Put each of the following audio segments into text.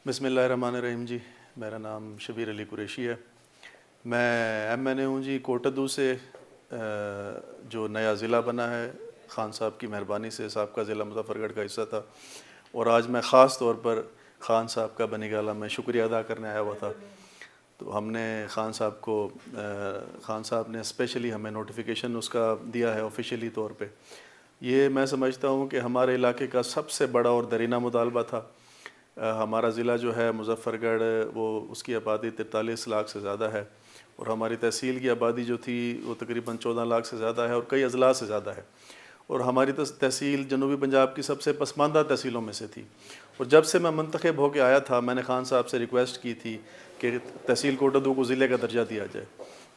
بسم اللہ الرحمن الرحیم جی، میرا نام شبیر علی قریشی ہے۔ میں ایم این اے ہوں جی کوٹدو سے، جو نیا ضلع بنا ہے خان صاحب کی مہربانی سے۔ صاحب کا ضلع مظفر گڑھ کا حصہ تھا، اور آج میں خاص طور پر خان صاحب کا بنی گالہ میں شکریہ ادا کرنے آیا ہوا تھا۔ تو ہم نے خان صاحب نے اسپیشلی ہمیں نوٹیفیکیشن اس کا دیا ہے آفیشیلی طور پہ۔ یہ میں سمجھتا ہوں کہ ہمارے علاقے کا سب سے بڑا اور درینہ مطالبہ تھا۔ ہمارا ضلع جو ہے مظفر گڑھ، وہ اس کی آبادی 43 لاکھ سے زیادہ ہے، اور ہماری تحصیل کی آبادی جو تھی وہ تقریباً 14 لاکھ سے زیادہ ہے، اور کئی اضلاع سے زیادہ ہے۔ اور ہماری تحصیل جنوبی پنجاب کی سب سے پسماندہ تحصیلوں میں سے تھی۔ اور جب سے میں منتخب ہو کے آیا تھا، میں نے خان صاحب سے ریکویسٹ کی تھی کہ تحصیل کوٹدو کو ضلع کا درجہ دیا جائے۔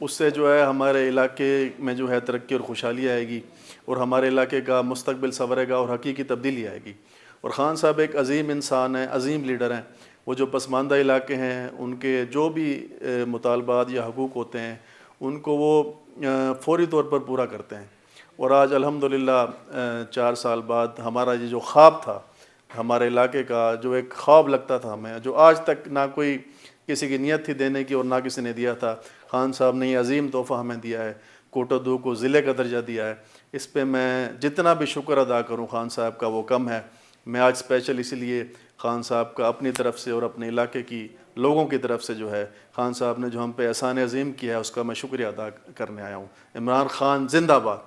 اس سے جو ہے ہمارے علاقے میں جو ہے ترقی اور خوشحالی آئے گی، اور ہمارے علاقے کا مستقبل سنورے گا اور حقیقی تبدیلی آئے گی۔ اور خان صاحب ایک عظیم انسان ہیں، عظیم لیڈر ہیں۔ وہ جو پسماندہ علاقے ہیں ان کے جو بھی مطالبات یا حقوق ہوتے ہیں ان کو وہ فوری طور پر پورا کرتے ہیں۔ اور آج الحمدللہ 4 سال بعد ہمارا یہ جو خواب تھا ہمارے علاقے کا، جو ایک خواب لگتا تھا ہمیں، جو آج تک نہ کوئی کسی کی نیت تھی دینے کی اور نہ کسی نے دیا تھا، خان صاحب نے یہ عظیم تحفہ ہمیں دیا ہے، کوٹدو کو ضلع کا درجہ دیا ہے۔ اس پہ میں جتنا بھی شکر ادا کروں خان صاحب کا وہ کم ہے۔ میں آج اسپیشل اسی لیے خان صاحب کا اپنی طرف سے اور اپنے علاقے کی لوگوں کی طرف سے جو ہے خان صاحب نے جو ہم پہ احسان عظیم کیا ہے اس کا میں شکریہ ادا کرنے آیا ہوں۔ عمران خان زندہ باد۔